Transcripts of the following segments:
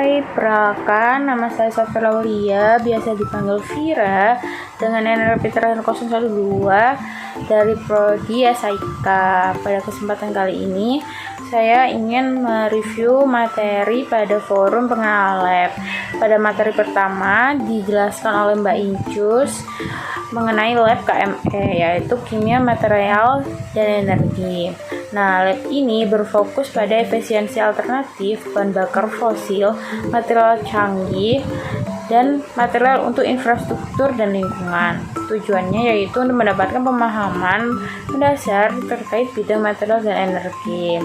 Hai, perkenalkan nama saya Safira Aulia, biasa dipanggil Vira, dengan NRP terakhir 012 dari Prodi SIK. Pada kesempatan kali ini, saya ingin mereview materi pada forum pengenalan lab. Pada materi pertama dijelaskan oleh Mbak Incus mengenai lab KME, yaitu kimia, material, dan energi. Nah, lab ini berfokus pada efisiensi alternatif bahan bakar fosil, material canggih, dan material untuk infrastruktur dan lingkungan. Tujuannya yaitu untuk mendapatkan pemahaman mendasar terkait bidang material dan energi.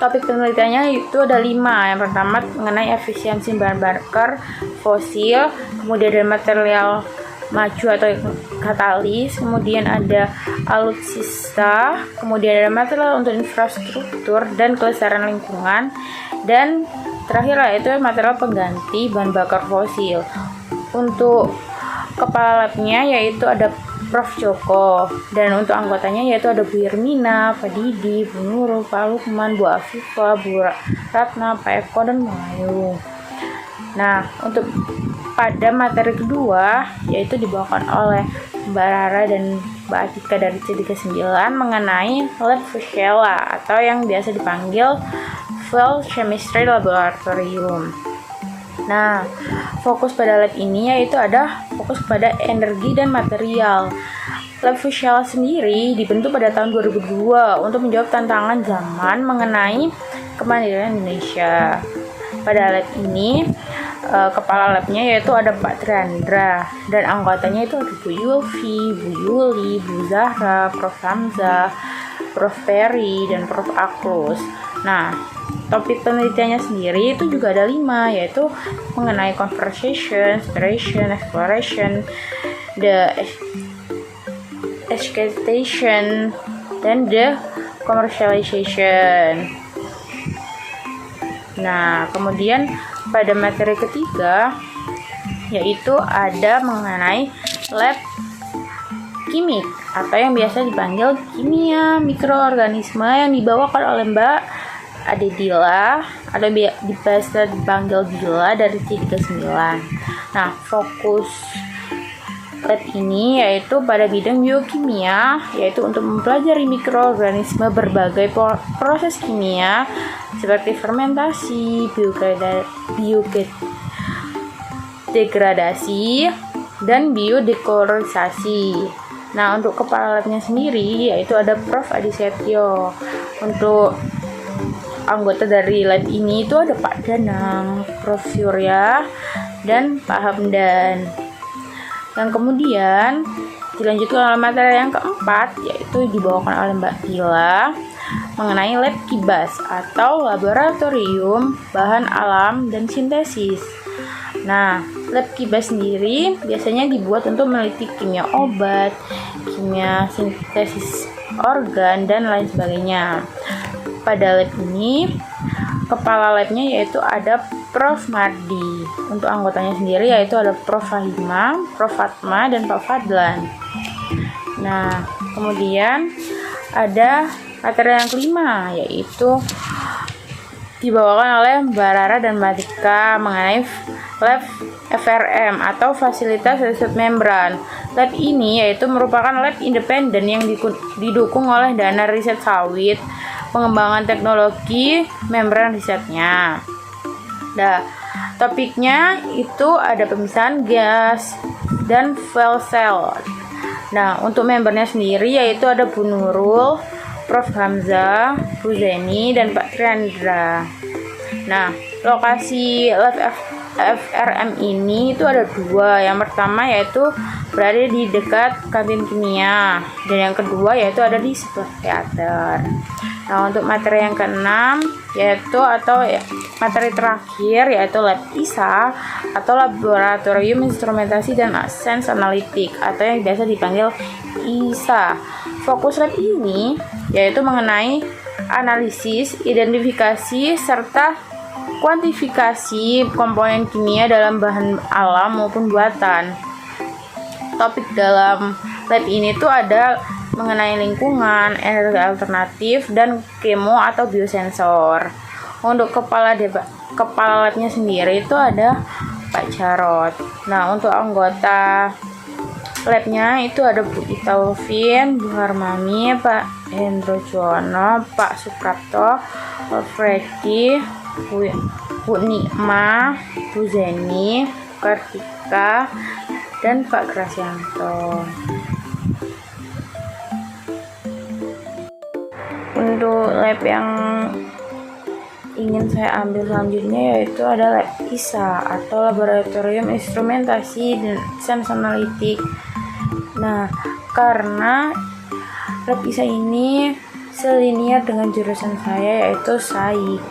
Topik penelitiannya itu ada 5. Yang pertama mengenai efisiensi bahan bakar fosil, kemudian ada material maju atau katalis, kemudian ada alutsista, kemudian ada material untuk infrastruktur dan kelestarian lingkungan, dan terakhir yaitu material pengganti bahan bakar fosil. Untuk kepala labnya yaitu ada Prof. Joko, dan untuk anggotanya yaitu ada Bu Irmina, Pak Didi, Bu Nurul, Pak Lukman, Bu Afifah, Bu Ratna, Pak Eko, dan Melayu. Nah, untuk pada materi kedua yaitu dibawakan oleh Mbak Rara dan Mbak Atika dari C39 mengenai lab Fuchsia atau yang biasa dipanggil Fuel Chemistry Laboratorium. Nah, fokus pada lab ini yaitu ada fokus pada energi dan material. Lab Fuchsia sendiri dibentuk pada tahun 2002 untuk menjawab tantangan zaman mengenai kemandirian Indonesia. Pada lab ini kepala labnya yaitu ada Pak Triandra, dan anggotanya itu ada Bu Yulfi, Bu Yuli, Bu Zahra, Prof. Hamzah, Prof. Peri, dan Prof. Aklus. Nah, topik penelitiannya sendiri itu juga ada 5, yaitu mengenai conversation, inspiration, exploration, the exploitation, dan the commercialization. Nah, kemudian pada materi ketiga yaitu ada mengenai lab kimik atau yang biasa dipanggil kimia mikroorganisme yang dibawakan oleh Mbak Ade Dila atau biasa dipanggil Dila dari C39. Nah, fokus lab ini yaitu pada bidang biokimia, yaitu untuk mempelajari mikroorganisme berbagai proses kimia seperti fermentasi, biodegradasi, dan biodekolorisasi. Nah, untuk kepala labnya sendiri yaitu ada Prof. Adi Setio. Untuk anggota dari lab ini itu ada Pak Danang, Prof. Surya, dan Pak Hamdan. Yang kemudian dilanjutkan oleh materi yang keempat yaitu dibawakan oleh Mbak Tila mengenai lab Kibas atau laboratorium bahan alam dan sintesis. Nah, lab Kibas sendiri biasanya dibuat untuk meneliti kimia obat, kimia sintesis organ, dan lain sebagainya. Pada lab ini kepala labnya yaitu ada Prof. Mardi. Untuk anggotanya sendiri yaitu ada Prof. Fahima, Prof. Fatma, dan Pak Fadlan. Nah, kemudian ada materi yang kelima yaitu dibawakan oleh Mbak Rara dan Mbak Tika mengenai lab FRM atau Fasilitas Riset Membran. Lab ini yaitu merupakan lab independen yang didukung oleh dana riset sawit, pengembangan teknologi membran risetnya. Nah, topiknya itu ada pemisahan gas dan fuel cell. Nah, untuk membernya sendiri yaitu ada Bu Nurul, Prof. Hamzah, Bu Zeni, dan Pak Triandra. Nah, lokasi lab FRM ini itu ada 2. Yang pertama yaitu berada di dekat kantin kimia, dan yang kedua yaitu ada di sebelah teater. Nah, untuk materi yang keenam yaitu materi terakhir yaitu lab ISA atau Laboratorium Instrumentasi dan Sense Analytic atau yang biasa dipanggil ISA. Fokus lab ini yaitu mengenai analisis, identifikasi, serta kuantifikasi komponen kimia dalam bahan alam maupun buatan. Topik dalam lab ini tuh ada mengenai lingkungan, energi alternatif, dan kemo atau biosensor. Untuk kepala labnya sendiri itu ada Pak Jarot. Nah, untuk anggota labnya itu ada Bu Ita Ulfin, Bu Harmami, Pak Hendro Juwono, Pak Suprapto, Pak Freddy, Bu Nikma, Bu Zeni, Kartika, dan Pak Grasianto. Untuk lab yang ingin saya ambil selanjutnya yaitu ada lab ISA atau Laboratorium Instrumentasi dan Sains Analitik. Nah, karena lab ISA ini selinier dengan jurusan saya yaitu Saik.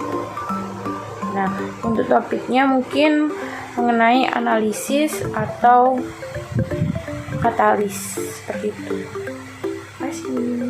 Nah, untuk topiknya mungkin mengenai analisis atau katalis seperti itu. Terima kasih.